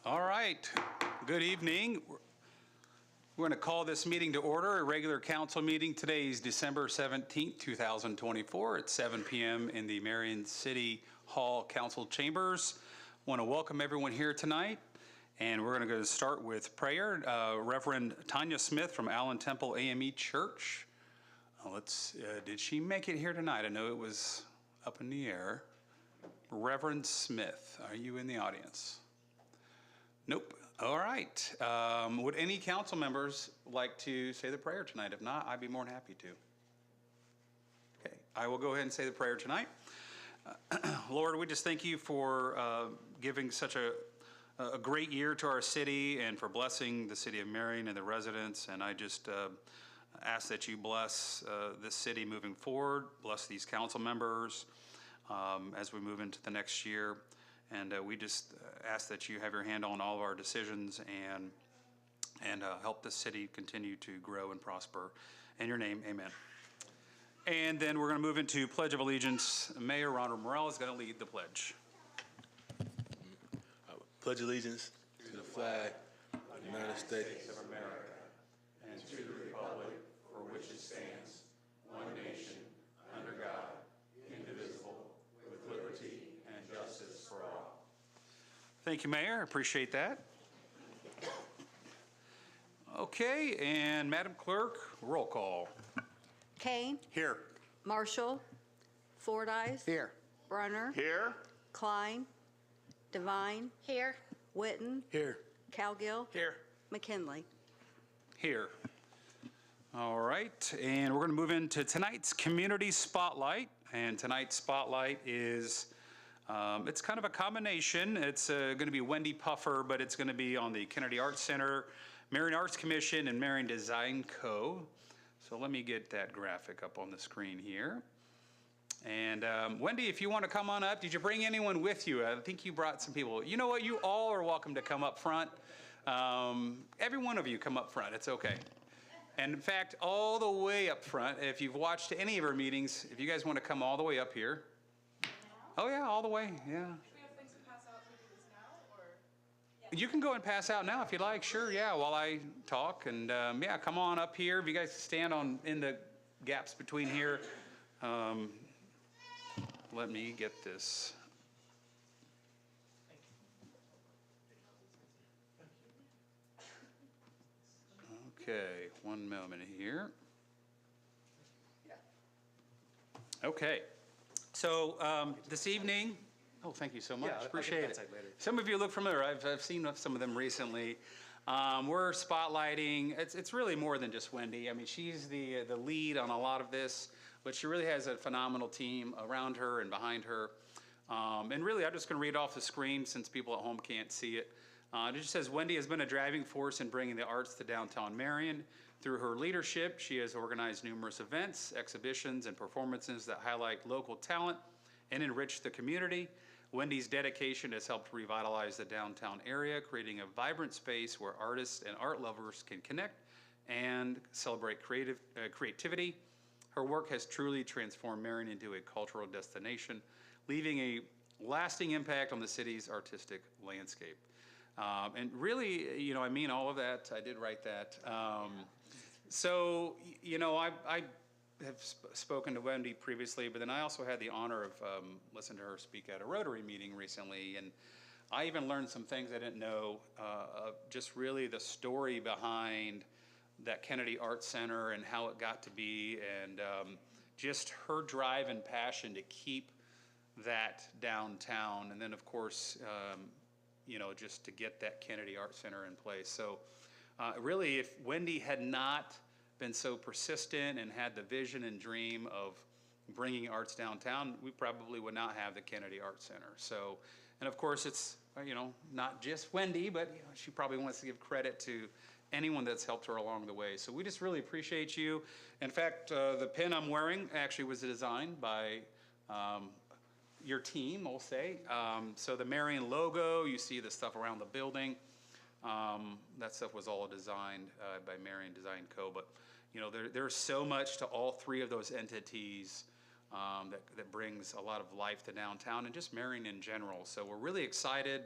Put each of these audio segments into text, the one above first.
All right, good evening. We're going to call this meeting to order, a regular council meeting. Today is December 17th, 2024 at 7 p.m. in the Marion City Hall Council Chambers. I want to welcome everyone here tonight, and we're going to start with prayer. Reverend Tanya Smith from Allen Temple AME Church. Did she make it here tonight? I know it was up in the air. Reverend Smith, are you in the audience? Nope. All right. Would any council members like to say the prayer tonight? If not, I'd be more than happy to. Okay. I will go ahead and say the prayer tonight. Lord, we just thank you for giving such a great year to our city and for blessing the city of Marion and the residents. And I just ask that you bless this city moving forward, bless these council members as we move into the next year. And we just ask that you have your hand on all of our decisions and help the city continue to grow and prosper. In your name, amen. And then we're going to move into Pledge of Allegiance. Mayor Ronald Morrell is going to lead the pledge. I pledge allegiance to the flag of the United States of America and to the republic for which it stands, one nation, under God, indivisible, with liberty and justice for all. Thank you, Mayor. Appreciate that. Okay, and Madam Clerk, roll call. Kane. Here. Marshall. Fordyce. Here. Brunner. Here. Klein. Devine. Here. Witten. here. Cowgill. Here. McKinley. Here. All right, and we're going to move into tonight's Community Spotlight. And tonight's Spotlight is, it's kind of a combination. It's going to be Wendy Puffer, but it's going to be on the Kennedy Arts Center, Marion Arts Commission, and Marion Design Co. So let me get that graphic up on the screen here. And Wendy, if you want to come on up, did you bring anyone with you? I think you brought some people. You know what? You all are welcome to come up front. Every one of you come up front. It's okay. And in fact, all the way up front, if you've watched any of our meetings, if you guys want to come all the way up here. Oh yeah, all the way, yeah. Do we have things to pass out? Can we do this now, or? You can go and pass out now if you'd like, sure, yeah, while I talk. And yeah, come on up here. If you guys stand in the gaps between here. Let me get this. Okay, one moment here. Okay, so this evening, oh, thank you so much. Yeah, appreciate it. Later. Some of you look familiar. I've seen some of them recently. We're spotlighting. It's really more than just Wendy. I mean, she's the lead on a lot of this, but she really has a phenomenal team around her and behind her. And really, I'm just going to read off the screen since people at home can't see it. It just says, Wendy has been a driving force in bringing the arts to downtown Marion. Through her leadership, she has organized numerous events, exhibitions, and performances that highlight local talent and enrich the community. Wendy's dedication has helped revitalize the downtown area, creating a vibrant space where artists and art lovers can connect and celebrate creativity. Her work has truly transformed Marion into a cultural destination, leaving a lasting impact on the city's artistic landscape. And really, you know, I mean all of that. I did write that. So, you know, I have spoken to Wendy previously, but then I also had the honor of listening to her speak at a Rotary meeting recently. And I even learned some things I didn't know, just really the story behind that Kennedy Arts Center and how it got to be, and just her drive and passion to keep that downtown. And then, of course, you know, just to get that Kennedy Arts Center in place. So really, if Wendy had not been so persistent and had the vision and dream of bringing arts downtown, we probably would not have the Kennedy Arts Center. So, and of course, it's, you know, not just Wendy, but you know, she probably wants to give credit to anyone that's helped her along the way. So we just really appreciate you. In fact, the pin I'm wearing actually was designed by your team, we'll say. So the Marion logo, you see the stuff around the building. That stuff was all designed by Marion Design Co. But you know, there's so much to all three of those entities that brings a lot of life to downtown and just Marion in general. So we're really excited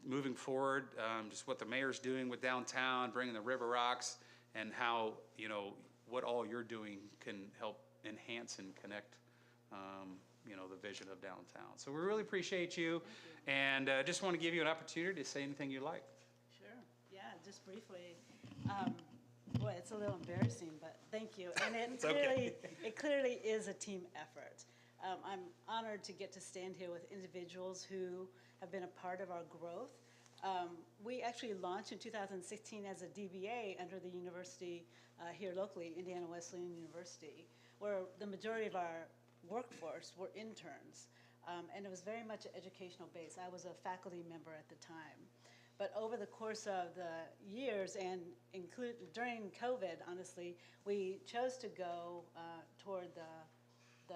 moving forward, just what the mayor's doing with downtown, bringing the river rocks, and how, you know, what all you're doing can help enhance and connect, you know, the vision of downtown. So we really appreciate you, and just want to give you an opportunity to say anything you like. Sure, yeah, just briefly. Boy, it's a little embarrassing, but thank you. And it clearly is a team effort. I'm honored to get to stand here with individuals who have been a part of our growth. We actually launched in 2016 as a DBA under the university here locally, Indiana Wesleyan University, where the majority of our workforce were interns. And it was very much an educational base. I was a faculty member at the time. But over the course of the years, and during COVID, honestly, we chose to go toward the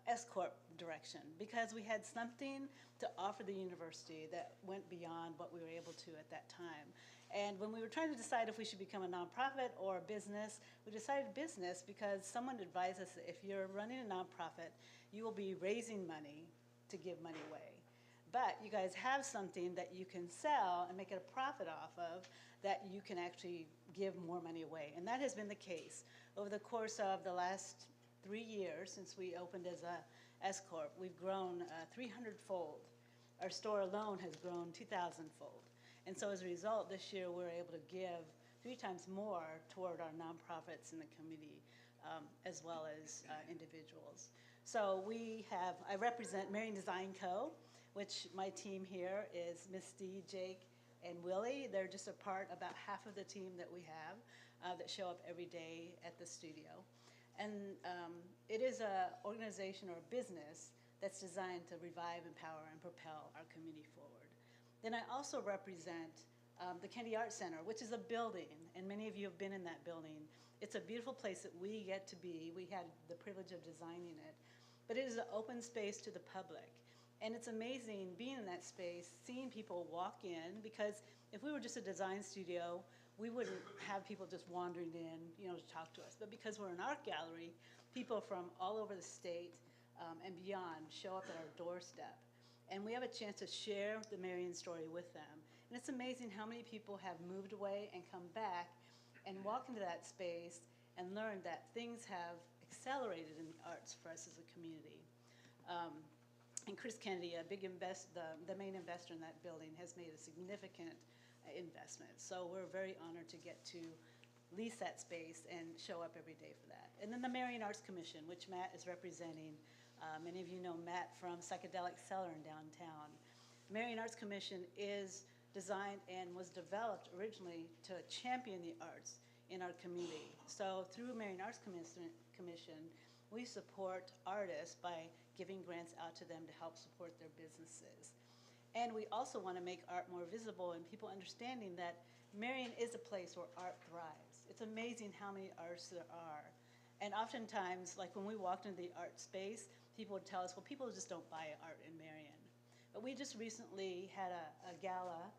S-Corp direction because we had something to offer the university that went beyond what we were able to at that time. And when we were trying to decide if we should become a nonprofit or a business, we decided business because someone advised us that if you're running a nonprofit, you will be raising money to give money away. But you guys have something that you can sell and make it a profit off of that you can actually give more money away. And that has been the case. Over the course of the last 3 years since we opened as a S-Corp, we've grown 300-fold. Our store alone has grown 2,000-fold. And so as a result, this year we're able to give 3 times more toward our nonprofits in the community, as well as individuals. So I represent Marion Design Co., which my team here is Misty, Jake, and Willie. They're just a part, about half of the team that we have that show up every day at the studio. And it is an organization or a business that's designed to revive, empower, and propel our community forward. Then I also represent the Kennedy Arts Center, which is a building, and many of you have been in that building. It's a beautiful place that we get to be. We had the privilege of designing it. But it is an open space to the public. And it's amazing being in that space, seeing people walk in, because if we were just a design studio, we wouldn't have people just wandering in, you know, to talk to us. But because we're an art gallery, people from all over the state and beyond show up at our doorstep. And we have a chance to share the Marion story with them. And it's amazing how many people have moved away and come back and walk into that space and learn that things have accelerated in the arts for us as a community. And Chris Kennedy, the main investor in that building, has made a significant investment. So we're very honored to get to lease that space and show up every day for that. And then the Marion Arts Commission, which Matt is representing. Many of you know Matt from Psychedelic Cellar in downtown. Marion Arts Commission is designed and was developed originally to champion the arts in our community. So through Marion Arts Commission, we support artists by giving grants out to them to help support their businesses. And we also want to make art more visible and people understanding that Marion is a place where art thrives. It's amazing how many artists there are. And oftentimes, like when we walked into the art space, people would tell us, well, people just don't buy art in Marion. But we just recently had a gala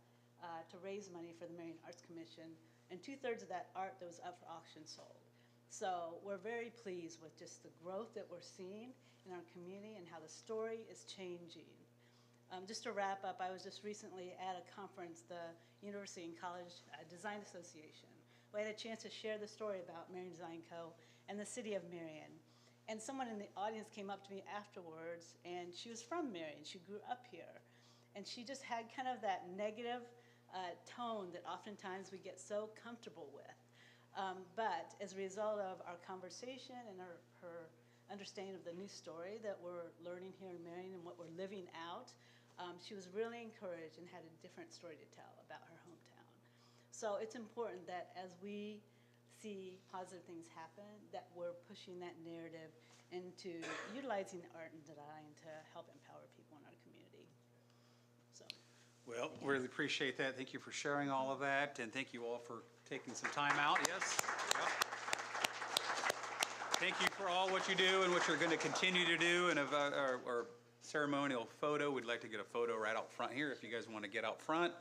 to raise money for the Marion Arts Commission, and 2/3 of that art that was up for auction sold. So we're very pleased with just the growth that we're seeing in our community and how the story is changing. Just to wrap up, I was just recently at a conference, the University and College Design Association. We had a chance to share the story about Marion Design Co. and the city of Marion. And someone in the audience came up to me afterwards, and she was from Marion. She grew up here. And she just had kind of that negative tone that oftentimes we get so comfortable with. But as a result of our conversation and her understanding of the new story that we're learning here in Marion and what we're living out, she was really encouraged and had a different story to tell about her hometown. So it's important that as we see positive things happen, that we're pushing that narrative into utilizing art and design to help empower people in our community. So. Well, really appreciate that. Thank you for sharing all of that, and thank you all for taking some time out. Yes. Yep. Thank you for all what you do and what you're going to continue to do. And our ceremonial photo, we'd like to get a photo right out front here if you guys want to get out front.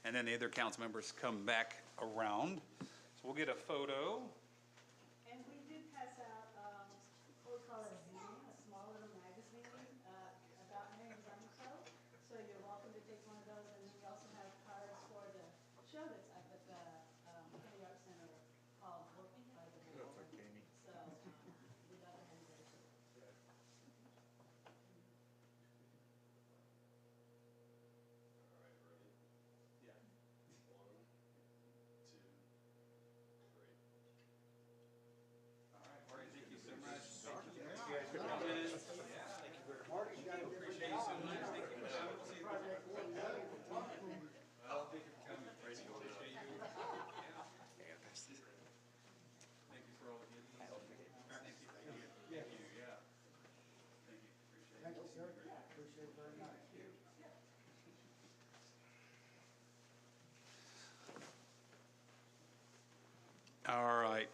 And then the other council members come back around. So we'll get a photo. And we did pass out what we call a zine, a small little magazine about Marion Design Co. So you're welcome to take one of those. And then we also All right.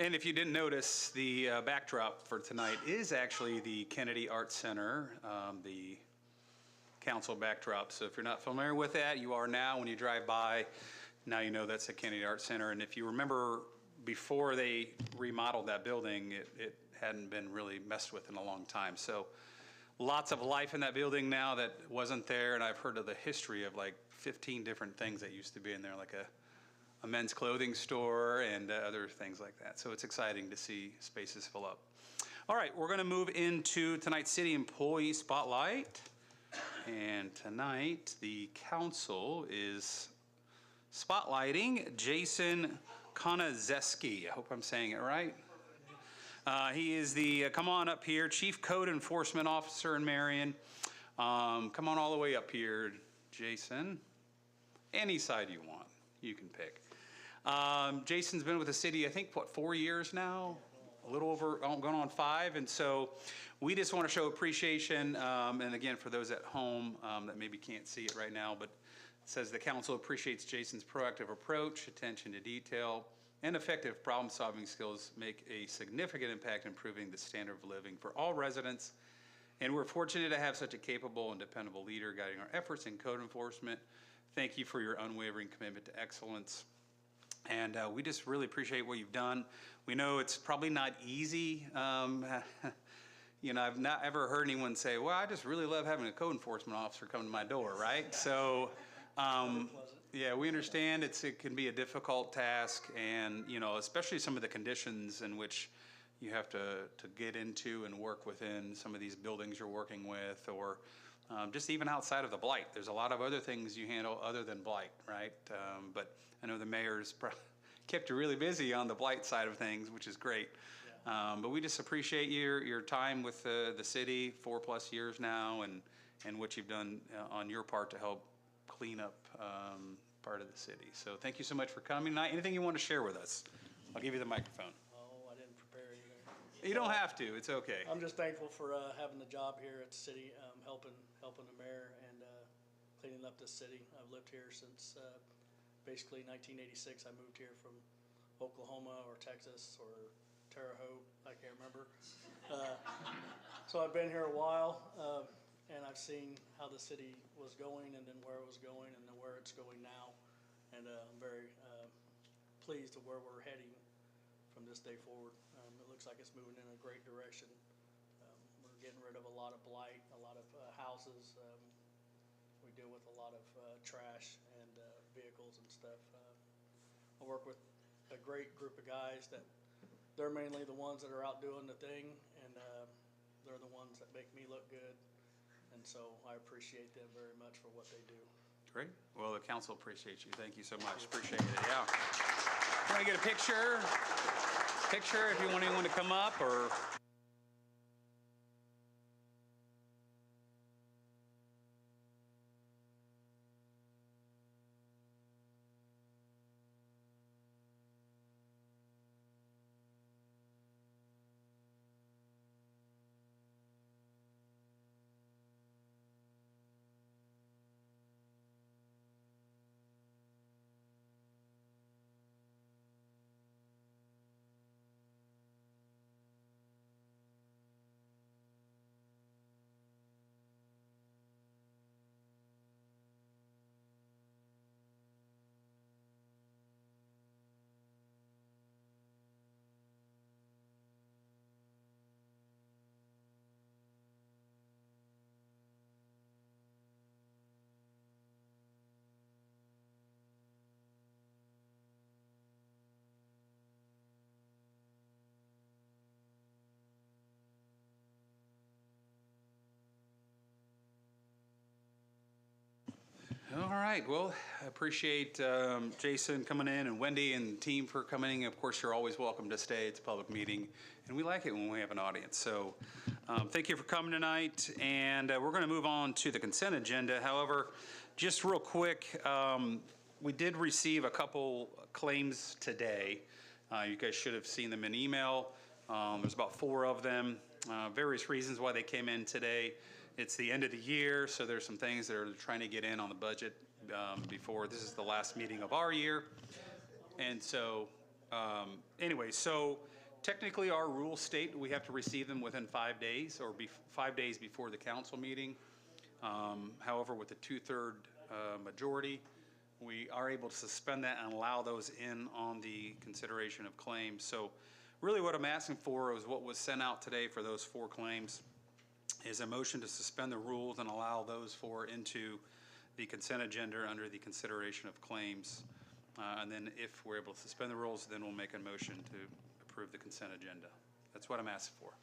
And if you didn't notice, the backdrop for tonight is actually the Kennedy Arts Center, the council backdrop. So if you're not familiar with that, you are now. When you drive by, now you know that's the Kennedy Arts Center. And if you remember, before they remodeled that building, it hadn't been really messed with in a long time. So lots of life in that building now that wasn't there. And I've heard of the history of like 15 different things that used to be in there, like a men's clothing store and other things like that. So it's exciting to see spaces fill up. All right, we're gonna move into tonight's City Employee Spotlight. And tonight, the council is spotlighting Jason Konazeski. I hope I'm saying it right. He is the, come on up here, Chief Code Enforcement Officer in Marion. Come on all the way up here, Jason. Any side you want, you can pick. Jason's been with the city, I think, what, 4 years now? A little over, going on 5. And so we just want to show appreciation. And again, for those at home that maybe can't see it right now, but it says the council appreciates Jason's proactive approach, attention to detail, and effective problem-solving skills make a significant impact improving the standard of living for all residents. And we're fortunate to have such a capable and dependable leader guiding our efforts in code enforcement. Thank you for your unwavering commitment to excellence. And we just really appreciate what you've done. We know it's probably not easy. You know, I've not ever heard anyone say, well, I just really love having a code enforcement officer come to my door, right? So, yeah, we understand it can be a difficult task, and, you know, especially some of the conditions in which you have to get into and work within some of these buildings you're working with, or just even outside of the blight. There's a lot of other things you handle other than blight, right? But I know the mayor's kept you really busy on the blight side of things, which is great. But we just appreciate your time with the city, 4+ years now, and what you've done on your part to help clean up part of the city. So thank you so much for coming tonight. Anything you want to share with us? I'll give you the microphone. Oh, I didn't prepare anything. You don't have to. It's okay. I'm just thankful for having the job here at the city, helping the mayor and cleaning up the city. I've lived here since basically 1986. I moved here from Oklahoma or Texas or Terre Haute. I can't remember. So I've been here a while, and I've seen how the city was going, and then where it was going, and then where it's going now. And I'm very pleased to where we're heading from this day forward. It looks like it's moving in a great direction. We're getting rid of a lot of blight, a lot of houses. We deal with a lot of trash and vehicles and stuff. I work with a great group of guys that they're mainly the ones that are out doing the thing, and they're the ones that make me look good. And so I appreciate them very much for what they do. Great. Well, the council appreciates you. Thank you so much. Appreciate it. Yeah. Want to get a picture? Picture if you want anyone to come up, or. All right. Well, I appreciate Jason coming in, and Wendy and team for coming in. Of course, you're always welcome to stay. It's a public meeting, and we like it when we have an audience. So thank you for coming tonight, and we're going to move on to the consent agenda. However, just real quick, we did receive a couple claims today. You guys should have seen them in email. There's about 4 of them. Various reasons why they came in today. It's the end of the year, so there's some things that are trying to get in on the budget before. This is the last meeting of our year. And so, anyway, so technically our rules state we have to receive them within 5 days or 5 days before the council meeting. However, with the 2/3 majority, we are able to suspend that and allow those in on the consideration of claims. So really what I'm asking for is what was sent out today for those 4 claims is a motion to suspend the rules and allow those 4 into the consent agenda under the consideration of claims. And then if we're able to suspend the rules, then we'll make a motion to approve the consent agenda. That's what I'm asking for.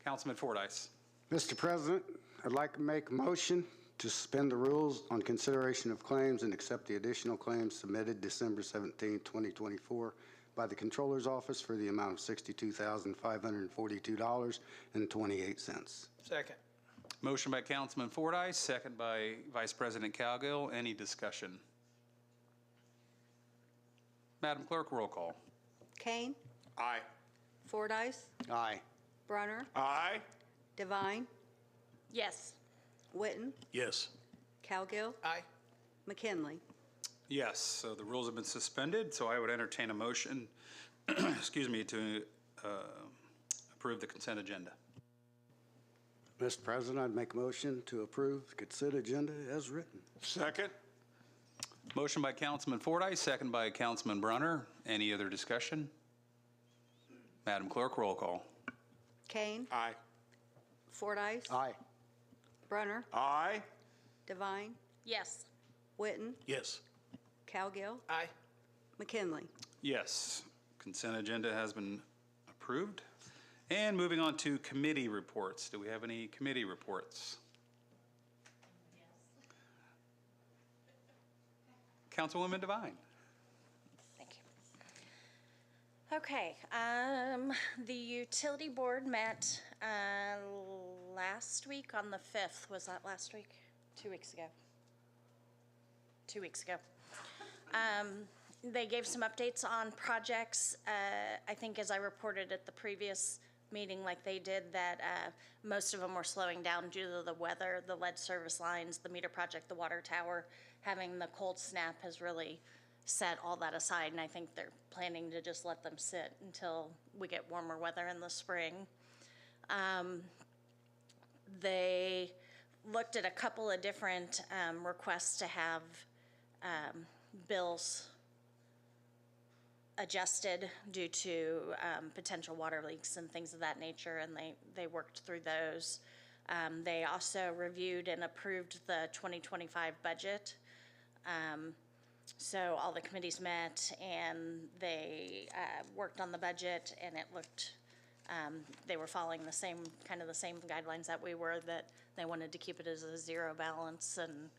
Councilman Fordyce. Mr. President, I'd like to make a motion to suspend the rules on consideration of claims and accept the additional claims submitted December 17, 2024 by the Controller's Office for the amount of $62,542.28. Second. Motion by Councilman Fordyce, second by Vice President Cowgill. Any discussion? Madam Clerk, roll call. Kane, Aye. Fordyce, Aye. Brunner, Aye. Devine, Yes. Witten, Yes. Cowgill, Aye. McKinley. Yes, so the rules have been suspended, so I would entertain a motion, excuse me, to approve the consent agenda. Mr. President, I'd make a motion to approve the consent agenda as written. Second. Motion by Councilman Fordyce, second by Councilman Brunner. Any other discussion? Madam Clerk, roll call. Kane, Aye. Fordyce, Aye. Brunner, Aye. Devine, Yes. Witten, Yes. Cowgill, Aye. McKinley. Yes, consent agenda has been approved. And moving on to committee reports. Do we have any committee reports? Councilwoman Devine. Thank you. Okay, the utility board met last week on the 5th. Was that last week? 2 weeks ago. 2 weeks ago. They gave some updates on projects. I think as I reported at the previous meeting like they did, that most of them were slowing down due to the weather, the lead service lines, the meter project, the water tower. Having the cold snap has really set all that aside, and I think they're planning to just let them sit until we get warmer weather in the spring. They looked at a couple of different requests to have bills adjusted due to potential water leaks and things of that nature, and they worked through those. They also reviewed and approved the 2025 budget. So all the committees met and they worked on the budget, and it looked, they were following the same guidelines that we were, that they wanted to keep it as a zero balance and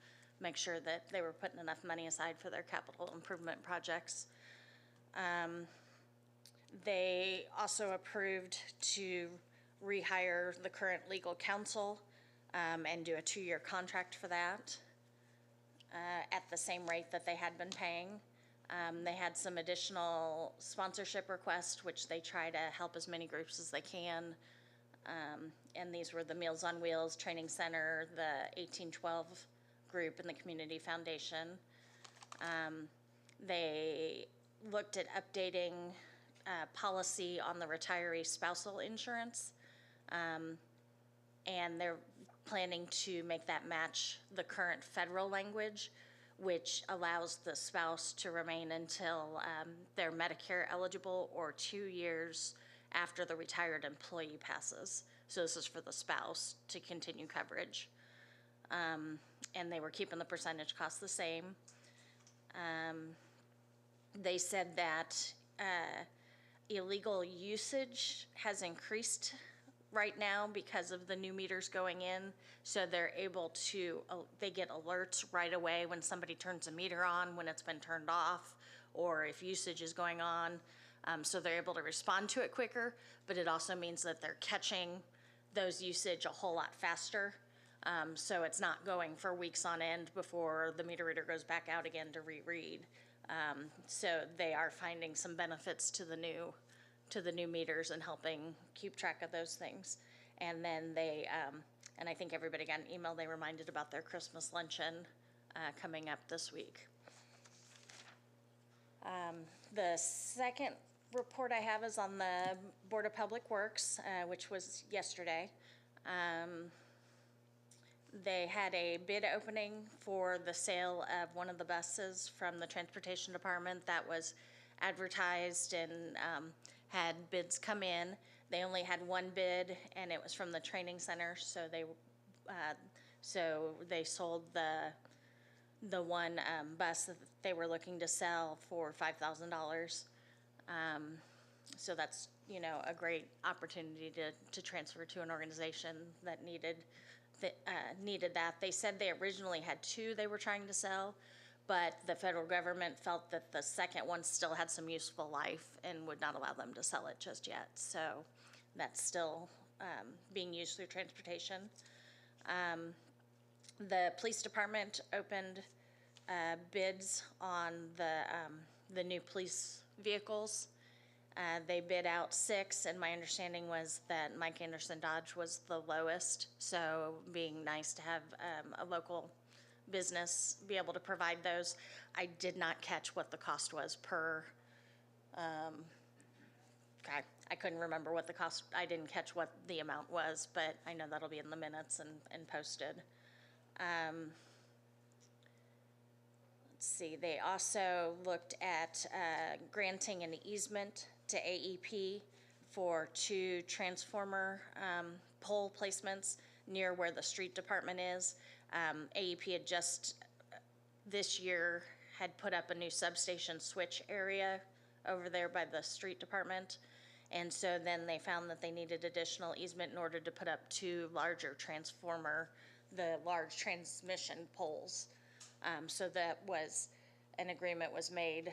make sure that they were putting enough money aside for their capital improvement projects. They also approved to rehire the current legal counsel and do a 2-year contract for that at the same rate that they had been paying. They had some additional sponsorship requests, which they try to help as many groups as they can. And these were the Meals on Wheels Training Center, the 1812 group, and the Community Foundation. They looked at updating policy on the retiree spousal insurance, and they're planning to make that match the current federal language, which allows the spouse to remain until they're Medicare eligible or 2 years after the retired employee passes. So this is for the spouse to continue coverage. And they were keeping the percentage cost the same. They said that illegal usage has increased right now because of the new meters going in. So they're able to, they get alerts right away when somebody turns a meter on, when it's been turned off, or if usage is going on. So they're able to respond to it quicker, but it also means that they're catching those usage a whole lot faster. So it's not going for weeks on end before the meter reader goes back out again to reread. So they are finding some benefits to the new meters and helping keep track of those things. And then they, and I think everybody got an email, they reminded about their Christmas luncheon coming up this week. The second report I have is on the Board of Public Works, which was yesterday. They had a bid opening for the sale of one of the buses from the Transportation Department that was advertised and had bids come in. They only had one bid, and it was from the training center, so they sold the one bus that they were looking to sell for $5,000. So that's, you know, a great opportunity to transfer to an organization that needed that. They said they originally had two they were trying to sell, but the federal government felt that the second one still had some useful life and would not allow them to sell it just yet. So that's still being used through transportation. The police department opened bids on the new police vehicles. They bid out 6, and my understanding was that Mike Anderson Dodge was the lowest, so being nice to have a local business be able to provide those. I did not catch what the cost was per, I couldn't remember what the cost, I didn't catch what the amount was, but I know that'll be in the minutes and posted. Let's see, they also looked at granting an easement to AEP for 2 transformer pole placements near where the street department is. AEP had just this year had put up a new substation switch area over there by the street department. And so then they found that they needed additional easement in order to put up 2 larger transformer, the large transmission poles. So that was, an agreement was made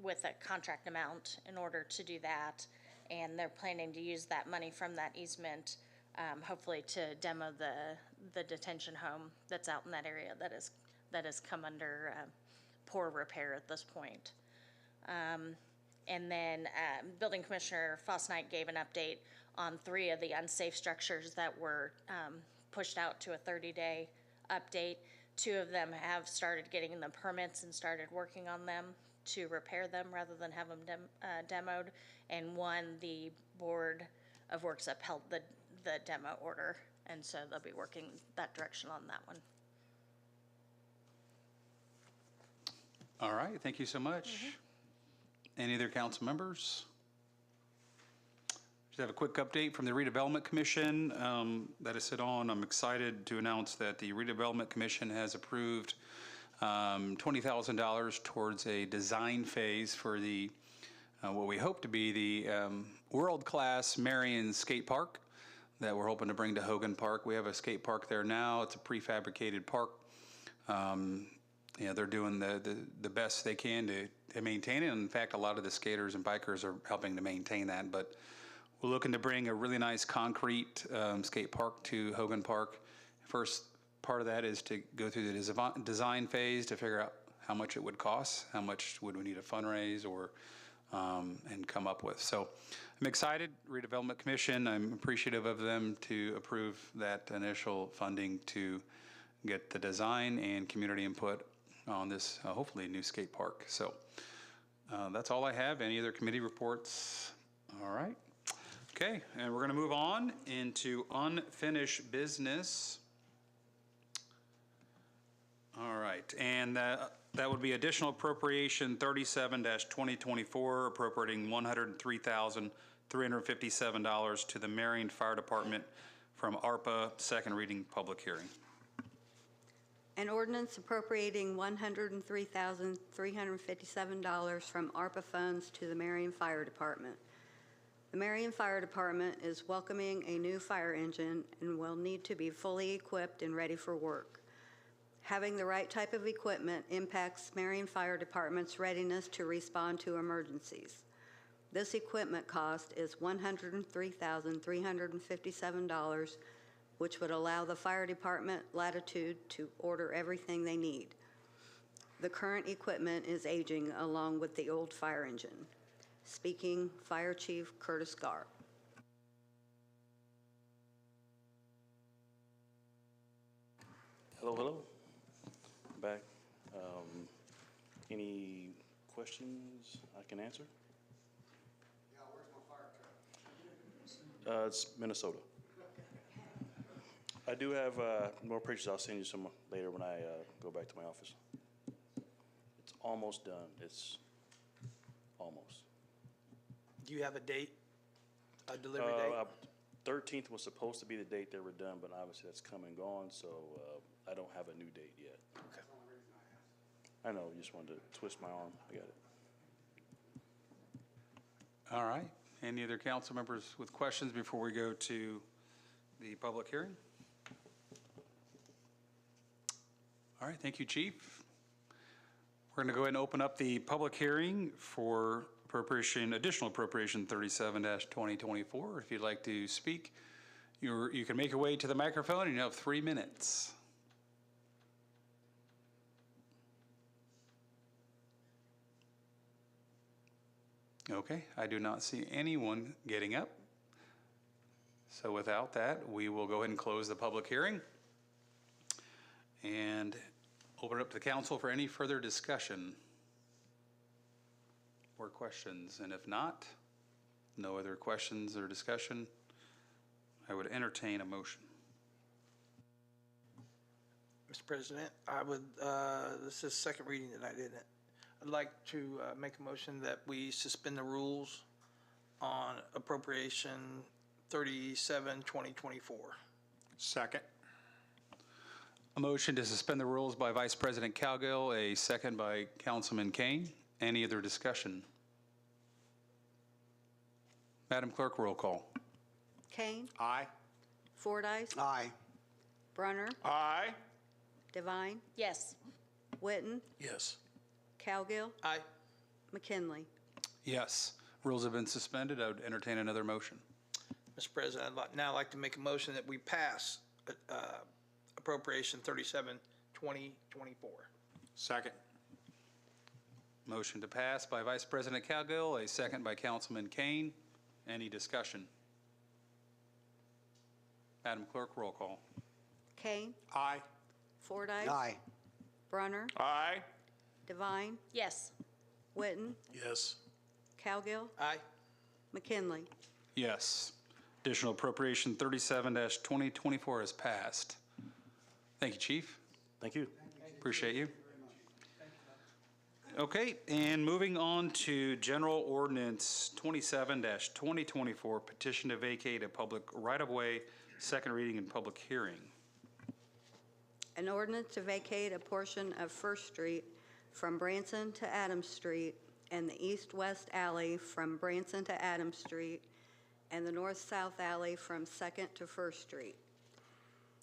with a contract amount in order to do that. And they're planning to use that money from that easement, hopefully to demo the detention home that's out in that area that has come under poor repair at this point. And then Building Commissioner Fosnight gave an update on 3 of the unsafe structures that were pushed out to a 30-day update. 2 of them have started getting the permits and started working on them to repair them rather than have them demoed. And 1, the Board of Works upheld the demo order, and so they'll be working that direction on that one. All right, thank you so much. Any other council members? Just have a quick update from the Redevelopment Commission that I sit on. I'm excited to announce that the Redevelopment Commission has approved $20,000 towards a design phase for the what we hope to be the world-class Marion skate park that we're hoping to bring to Hogan Park. We have a skate park there now. It's a prefabricated park. They're doing the best they can to maintain it. In fact, a lot of the skaters and bikers are helping to maintain that. But we're looking to bring a really nice concrete skate park to Hogan Park. First part of that is to go through the design phase to figure out how much it would cost, how much would we need to fundraise or and come up with. So I'm excited. Redevelopment Commission, I'm appreciative of them to approve that initial funding to get the design and community input on this hopefully new skate park. So that's all I have. Any other committee reports? All right. Okay, and we're going to move on into unfinished business. All right, and that would be additional appropriation 37-2024, appropriating $103,357 to the Marion Fire Department from ARPA, second reading, public hearing. An ordinance appropriating $103,357 from ARPA funds to the Marion Fire Department. The Marion Fire Department is welcoming a new fire engine and will need to be fully equipped and ready for work. Having the right type of equipment impacts Marion Fire Department's readiness to respond to emergencies. This equipment cost is $103,357, which would allow the fire department latitude to order everything they need. The current equipment is aging along with the old fire engine. Speaking, Fire Chief Curtis Garr. Hello, hello. Back. Any questions I can answer? Yeah, where's my fire truck? It's Minnesota. I do have more pictures. I'll send you some later when I go back to my office. It's almost done. It's almost. Do you have a date, a delivery date? 13th was supposed to be the date they were done, but obviously that's come and gone, so I don't have a new date yet. Okay. I know, you just wanted to twist my arm. I got it. All right. Any other council members with questions before we go to the public hearing? All right, thank you, Chief. We're going to go ahead and open up the public hearing for additional appropriation 37-2024. If you'd like to speak, you can make your way to the microphone and you have 3 minutes. Okay, I do not see anyone getting up. So without that, we will go ahead and close the public hearing and open it up to the council for any further discussion or questions. And if not, no other questions or discussion, I would entertain a motion. Mr. President, I would, this is second reading that I did it. I'd like to make a motion that we suspend the rules on appropriation 37-2024. Second. A motion to suspend the rules by Vice President Cowgill, a second by Councilman Kane. Any other discussion? Madam Clerk, roll call. Kane, Aye. Fordice, Aye. Brunner, Aye. Devine, Yes. Witten, Yes. Cowgill, Aye. McKinley. Yes. Rules have been suspended. I would entertain another motion. Mr. President, I'd now like to make a motion that we pass appropriation 37-2024. Second. Motion to pass by Vice President Cowgill, a second by Councilman Kane. Any discussion? Madam Clerk, roll call. Kane, Aye. Fordice. Aye. Brunner, Aye. Devine, Yes. Witten, Yes. Cowgill, Aye. McKinley. Yes. Additional appropriation 37-2024 is passed. Thank you, Chief. Thank you. Appreciate you. Okay, and moving on to General Ordinance 27-2024, petition to vacate a public right-of-way, second reading and public hearing. An ordinance to vacate a portion of First Street from Branson to Adams Street and the east-west alley from Branson to Adams Street and the north-south alley from Second to First Street.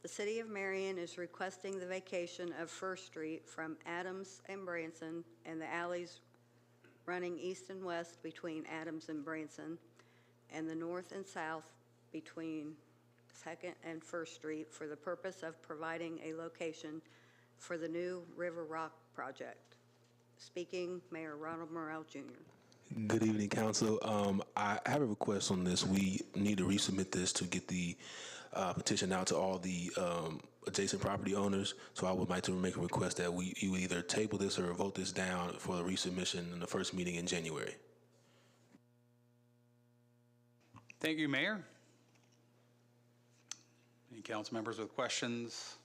The City of Marion is requesting the vacation of First Street from Adams and Branson and the alleys running east and west between Adams and Branson and the north and south between Second and First Street for the purpose of providing a location for the new River Rock project. Speaking, Mayor Ronald Morrell, Jr. Good evening, Council. I have a request on this. We need to resubmit this to get the petition out to all the adjacent property owners. So I would like to make a request that you either table this or vote this down for the resubmission in the first meeting in January. Thank you, Mayor. Any council members with questions?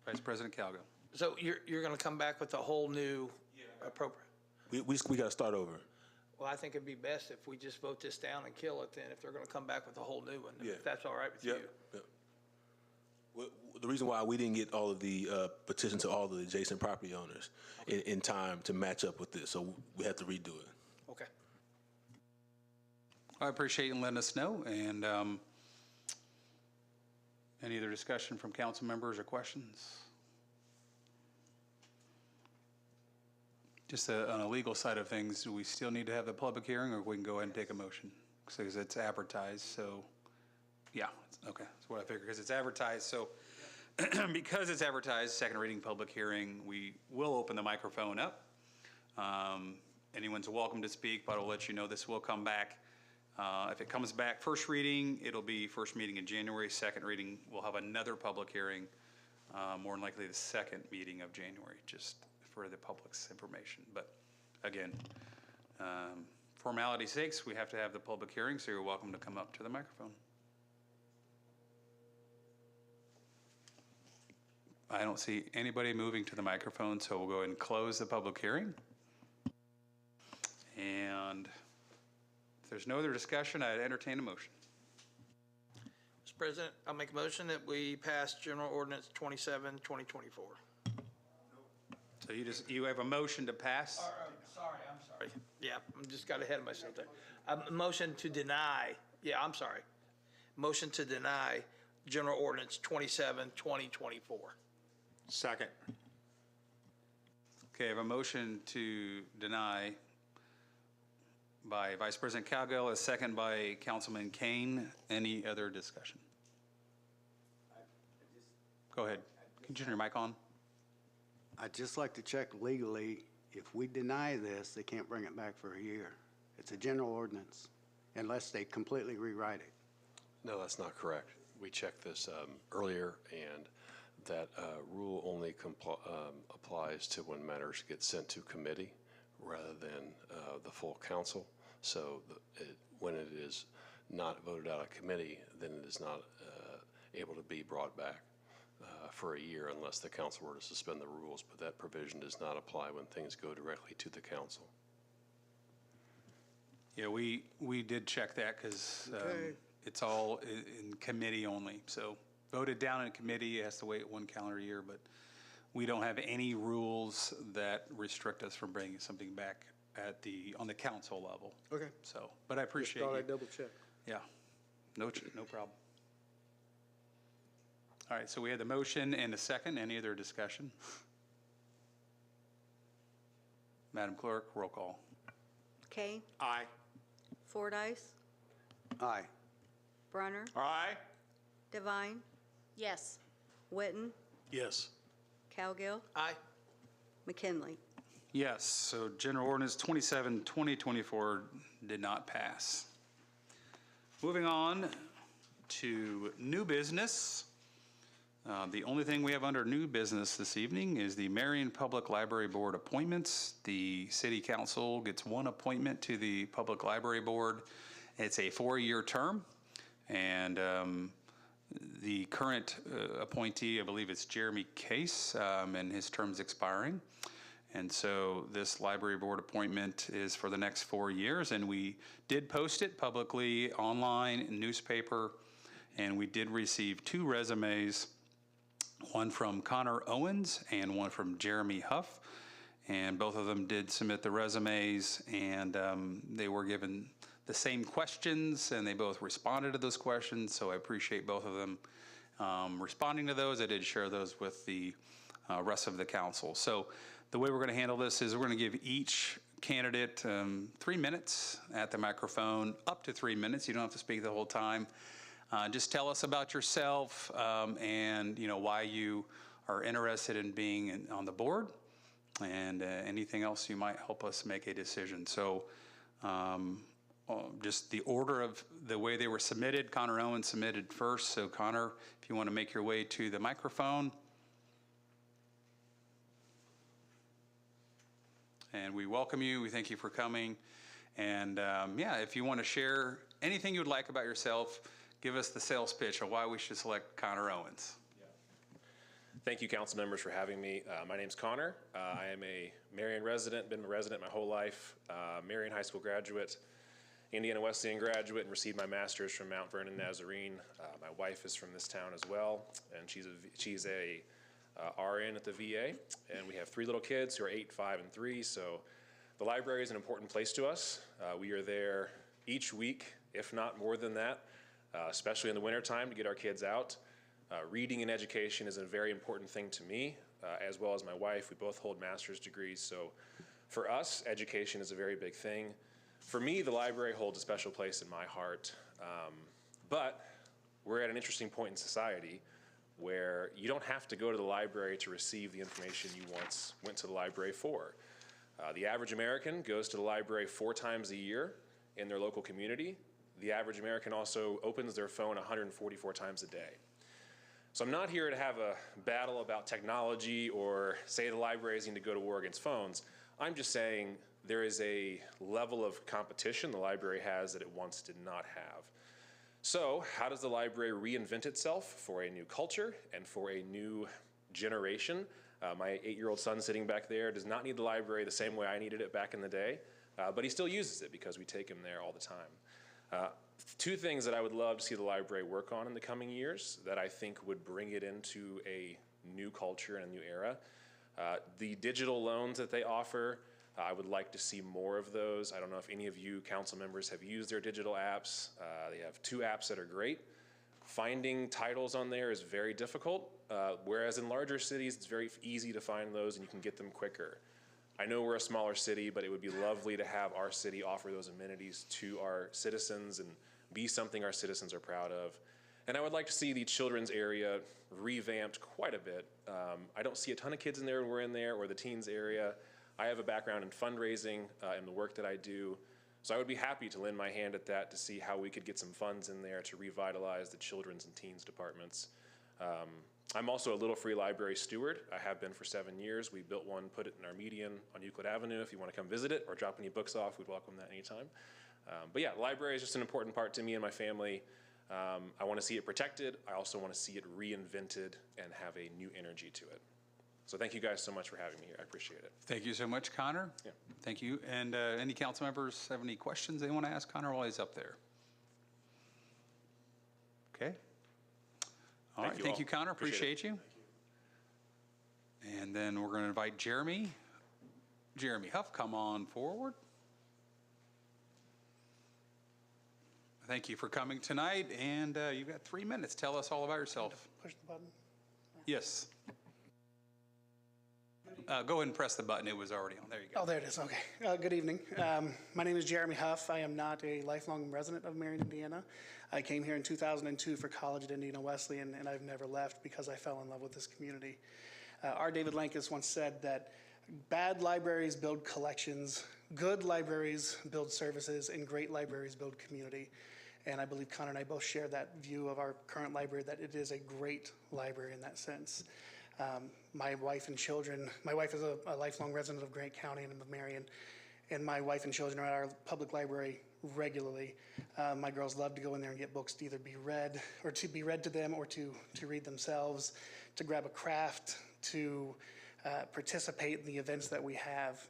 Vice President Cowgill. So you're going to come back with a whole new appropriate? We got to start over. Well, I think it'd be best if we just vote this down and kill it then, if they're going to come back with a whole new one, Yeah. if that's all right with you. Yep. The reason why we didn't get all of the petition to all the adjacent property owners in time to match up with this, so we have to redo it. Okay. I appreciate you letting us know. And any other discussion from council members or questions? Just on a legal side of things, do we still need to have the public hearing, or we can go ahead and take a motion? Because it's advertised, so, yeah, okay, that's what I figured, because it's advertised, so, because it's advertised, second reading, public hearing, we will open the microphone up. Anyone's welcome to speak, but I'll let you know this will come back. If it comes back first reading, it'll be first meeting in January. Second reading, we'll have another public hearing more than likely the second meeting of January, just for the public's information. But again, formality sakes, we have to have the public hearing, so you're welcome to come up to the microphone. I don't see anybody moving to the microphone, so we'll go ahead and close the public hearing. And if there's no other discussion, I'd entertain a motion. Mr. President, I'll make a motion that we pass General Ordinance 27, 2024. So you have a motion to pass? I'm sorry. Yeah, I just got ahead of myself there. A motion to deny, motion to deny General Ordinance 27, 2024. Second. Okay, I have a motion to deny by Vice President Cowgill, a second by Councilman Kane. Any other discussion? Go ahead. Can you turn your mic on? I'd just like to check legally, if we deny this, they can't bring it back for a year. It's a general ordinance, unless they completely rewrite it. No, that's not correct. We checked this earlier, and that rule only applies to when matters get sent to committee rather than the full council. So when it is not voted out of committee, then it is not able to be brought back for a year unless the council were to suspend the rules. But that provision does not apply when things go directly to the council. Yeah, we did check that because it's all in committee only. So voted down in committee, it has to wait 1 calendar year, but we don't have any rules that restrict us from bringing something back on the council level. Okay. So, but I appreciate Just thought you. I'd double check. Yeah, no problem. All right, so we had the motion and a second. Any other discussion? Madam Clerk, roll call. Kane, Aye. Fordyce, Aye. Brunner, Aye. Devine, Yes. Witten, Yes. Cowgill, Aye. McKinley. Yes, so General Ordinance 27, 2024 did not pass. Moving on to new business. The only thing we have under new business this evening is the Marion Public Library Board appointments. The City Council gets one appointment to the Public Library Board. It's a 4-year term, and the current appointee, I believe it's Jeremy Case, and his term's expiring. And so this library board appointment is for the next 4 years, and we did post it publicly online in newspaper, and we did receive 2 resumes, one from Connor Owens and one from Jeremy Huff, and both of them did submit the resumes, and they were given the same questions, and they both responded to those questions, so I appreciate both of them responding to those. I did share those with the rest of the council. So the way we're going to handle this is we're going to give each candidate 3 minutes at the microphone, up to 3 minutes. You don't have to speak the whole time. Just tell us about yourself and why you are interested in being on the board, and anything else you might help us make a decision. So just the order of the way they were submitted, Connor Owens submitted first. So Connor, if you want to make your way to the microphone. And we welcome you. We thank you for coming. And yeah, if you want to share anything you would like about yourself, give us the sales pitch of why we should select Connor Owens. Thank you, council members, for having me. My name's Connor. I am a Marion resident, been a resident my whole life, Marion High School graduate, Indiana Wesleyan graduate, and received my master's from Mount Vernon Nazarene. My wife is from this town as well, and she's a RN at the VA, and we have 3 little kids who are 8, 5, and 3, so the library is an important place to us. We are there each week, if not more than that, especially in the wintertime to get our kids out. Reading and education is a very important thing to me, as well as my wife. We both hold master's degrees, so for us, education is a very big thing. For me, the library holds a special place in my heart, but we're at an interesting point in society where you don't have to go to the library to receive the information you once went to the library for. The average American goes to the library 4 times a year in their local community. The average American also opens their phone 144 times a day. So I'm not here to have a battle about technology or say the libraries need to go to war against phones. I'm just saying there is a level of competition the library has that it once did not have. So how does the library reinvent itself for a new culture and for a new generation? My 8-year-old son sitting back there does not need the library the same way I needed it back in the day, but he still uses it because we take him there all the time. Two things that I would love to see the library work on in the coming years that I think would bring it into a new culture and a new era. The digital loans that they offer, I would like to see more of those. I don't know if any of you council members have used their digital apps. They have 2 apps that are great. Finding titles on there is very difficult, whereas in larger cities, it's very easy to find those and you can get them quicker. I know we're a smaller city, but it would be lovely to have our city offer those amenities to our citizens and be something our citizens are proud of. And I would like to see the children's area revamped quite a bit. I don't see a ton of kids in there when we're in there, or the teens area. I have a background in fundraising and the work that I do. So I would be happy to lend my hand at that to see how we could get some funds in there to revitalize the children's and teens departments. I'm also a Little Free Library steward. I have been for 7 years. We built one, put it in our median on Euclid Avenue. If you want to come visit it or drop any books off, we'd welcome that anytime. But yeah, library is just an important part to me and my family. I want to see it protected. I also want to see it reinvented and have a new energy to it. So thank you guys so much for having me here. I appreciate it. Thank you so much, Connor. Yeah. Thank you. And any council members have any questions they want to ask Connor while he's up there? Okay. All right. Thank you, Connor. Appreciate you. And then we're going to invite Jeremy. Jeremy Huff, come on forward. Thank you for coming tonight. And you've got 3 minutes. Tell us all about yourself. Push the button. Yes. Go ahead and press the button. It was already on. There you go. Oh, there it is. Okay. Good evening. My name is Jeremy Huff. I am not a lifelong resident of Marion, Indiana. I came here in 2002 for college at Indiana Wesleyan, and I've never left because I fell in love with this community. R. David Lankus once said that bad libraries build collections, good libraries build services, and great libraries build community. And I believe Connor and I both share that view of our current library, that it is a great library in that sense. My wife and children, my wife is a lifelong resident of Grant County and of Marion, and my wife and children are at our public library regularly. My girls love to go in there and get books to either be read, or to be read to them, or to read themselves, to grab a craft, to participate in the events that we have.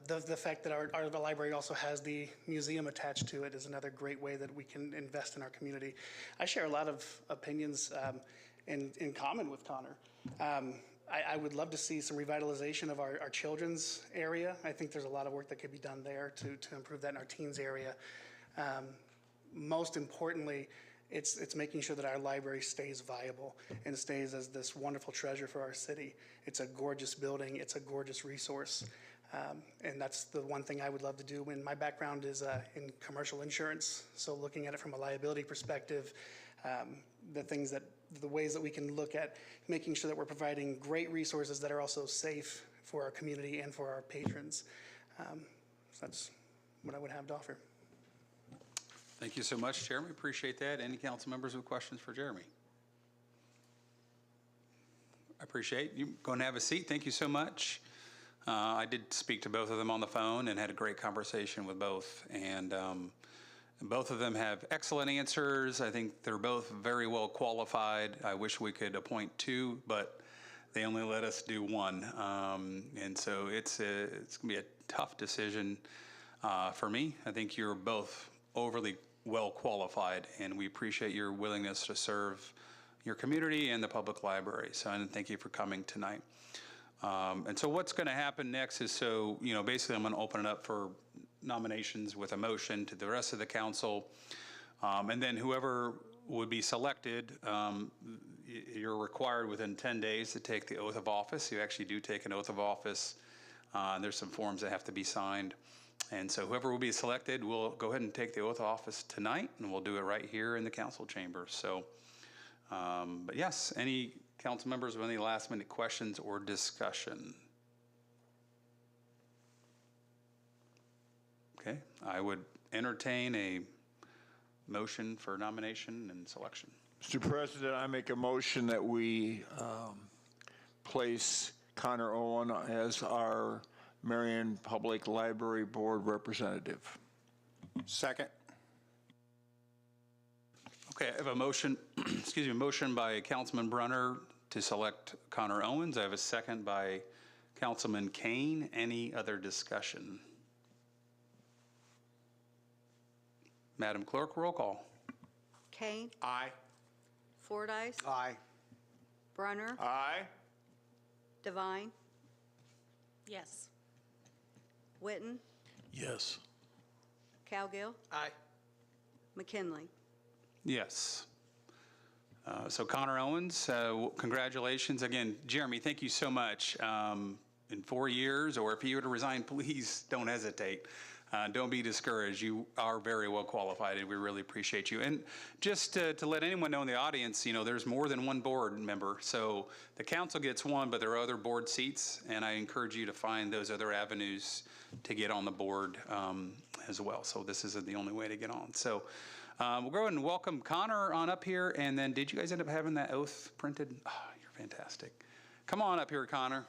The fact that our library also has the museum attached to it is another great way that we can invest in our community. I share a lot of opinions in common with Connor. I would love to see some revitalization of our children's area. I think there's a lot of work that could be done there to improve that in our teens area. Most importantly, it's making sure that our library stays viable and stays as this wonderful treasure for our city. It's a gorgeous building. It's a gorgeous resource. And that's the one thing I would love to do. And my background is in commercial insurance, so looking at it from a liability perspective, the ways that we can look at making sure that we're providing great resources that are also safe for our community and for our patrons. So that's what I would have to offer. Thank you so much, Jeremy. Appreciate that. Any council members with questions for Jeremy? I appreciate you. Go and have a seat. Thank you so much. I did speak to both of them on the phone and had a great conversation with both. And both of them have excellent answers. I think they're both very well qualified. I wish we could appoint 2, but they only let us do 1. And so it's going to be a tough decision for me. I think you're both overly well qualified, and we appreciate your willingness to serve your community and the public library. So, and thank you for coming tonight. And so what's going to happen next is, basically I'm going to open it up for nominations with a motion to the rest of the council. And then whoever would be selected, you're required within 10 days to take the oath of office. You actually do take an oath of office. There's some forms that have to be signed. And so whoever will be selected, we'll go ahead and take the oath of office tonight, and we'll do it right here in the council chamber. So, but yes, any council members with any last minute questions or discussion? Okay, I would entertain a motion for nomination and selection. Mr. President, I make a motion that we place Connor Owen as our Marion Public Library Board representative. Second. Okay, I have a motion, excuse me, a motion by Councilman Brunner to select Connor Owens. I have a second by Councilman Kane. Any other discussion? Madam Clerk, roll call. Kane, Aye. Fordice, Aye. Brunner, Aye. Devine, Yes. Witten, Yes. Cowgill, Aye. McKinley. Yes. So Connor Owens, congratulations. Again, Jeremy, thank you so much. In 4 years, or if you were to resign, please don't hesitate. Don't be discouraged. You are very well qualified, and we really appreciate you. And just to let anyone know in the audience, you know, there's more than one board member. So the council gets one, but there are other board seats, and I encourage you to find those other avenues to get on the board as well. So this isn't the only way to get on. So we'll go ahead and welcome Connor on up here. And then did you guys end up having that oath printed? Oh, you're fantastic. Come on up here, Connor.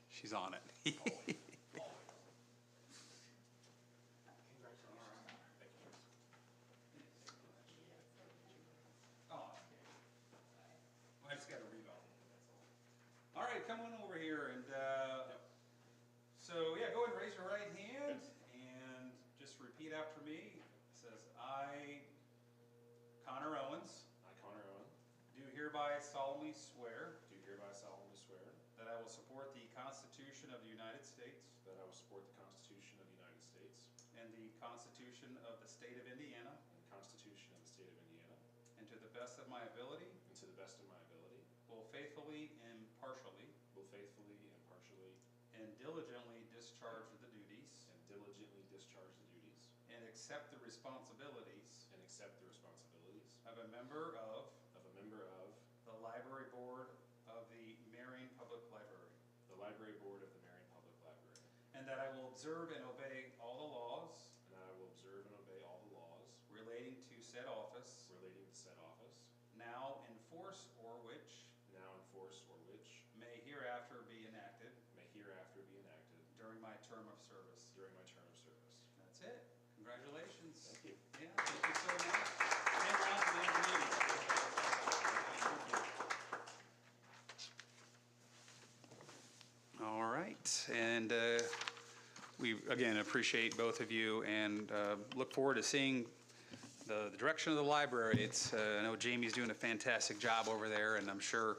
She's on it. I just got to read all right, come on over here. And so, yeah, go ahead and raise your right hand and just repeat after me. It says, I, Connor Owens, do hereby solemnly swear that I will support the Constitution of the United States and the Constitution of the State of Indiana, and to the best of my ability, will faithfully and impartially, and diligently discharge the duties and accept the responsibilities of a member of the Library Board of the Marion Public Library, and that I will observe and obey all the laws relating to said office, now in force or which may hereafter be enacted during my term of service. That's it. Congratulations. Thank you. Yeah, thank you so much. Hang around for the end of the meeting. All right, and we again appreciate both of you and look forward to seeing the direction of the library. It's I know Jamie's doing a fantastic job over there, and I'm sure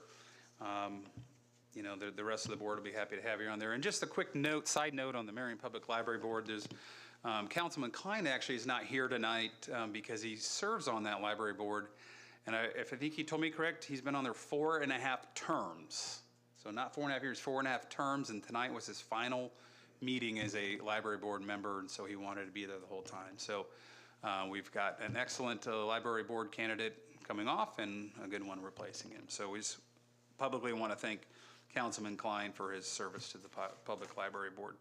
you know the rest of the board will be happy to have you on there. And just a quick note, side note on the Marion Public Library Board, there's Councilman Klein actually is not here tonight because he serves on that library board, and if I think he told me correct, he's been on there 4.5 terms. So not 4.5 years, 4.5 terms, and tonight was his final meeting as a library board member, and so he wanted to be there the whole time. So we've got an excellent library board candidate coming off and a good one replacing him. So we just publicly want to thank Councilman Klein for his service to the Public Library Board.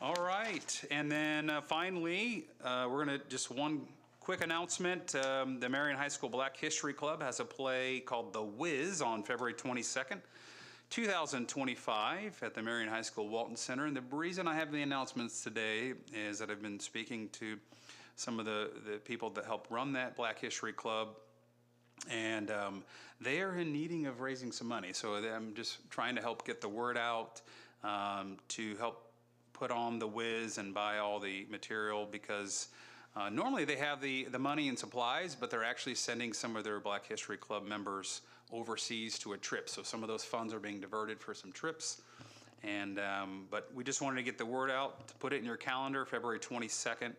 All right, and then finally, we're going to just one quick announcement. The Marion High School Black History Club has a play called The Wiz on February 22nd. 2025 at the Marion High School Walton Center. And the reason I have the announcements today is that I've been speaking to some of the people that help run that Black History Club, and they are in needing of raising some money. So I'm just trying to help get the word out to help put on the Wiz and buy all the material, because normally they have the money and supplies, but they're actually sending some of their Black History Club members overseas to a trip. So some of those funds are being diverted for some trips. And but we just wanted to get the word out, to put it in your calendar, February 22nd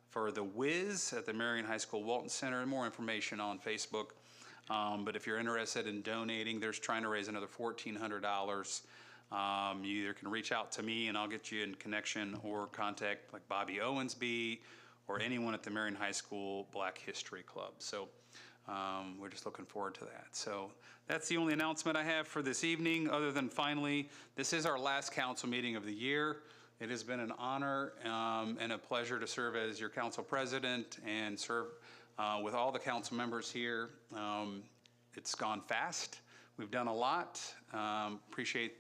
for the Wiz at the Marion High School Walton Center. More information on Facebook. But if you're interested in donating, there's trying to raise another $1,400. You either can reach out to me and I'll get you in connection, or contact like Bobby Owensby or anyone at the Marion High School Black History Club. So we're just looking forward to that. So that's the only announcement I have for this evening, other than finally, this is our last council meeting of the year. It has been an honor and a pleasure to serve as your council president and serve with all the council members here. It's gone fast. We've done a lot. Appreciate,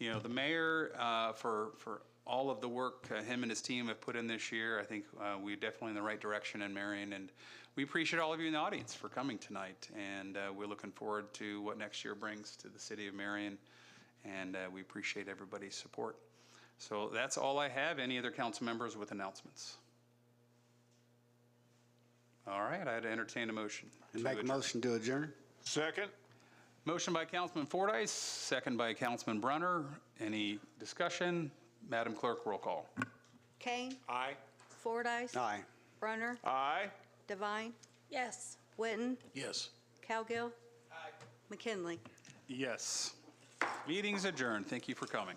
the mayor for all of the work him and his team have put in this year. I think we're definitely in the right direction in Marion, and we appreciate all of you in the audience for coming tonight. And we're looking forward to what next year brings to the city of Marion, and we appreciate everybody's support. So that's all I have. Any other council members with announcements? All right, I'd entertain a motion. Make a motion to adjourn. Second? Motion by Councilman Fordyce, second by Councilman Brunner. Any discussion? Madam Clerk, roll call. Kane, Aye. Fordyce, Aye. Brunner, Aye. Devine, Yes. Witten, Yes. Cowgill, McKinley. Yes. Meeting's adjourned. Thank you for coming.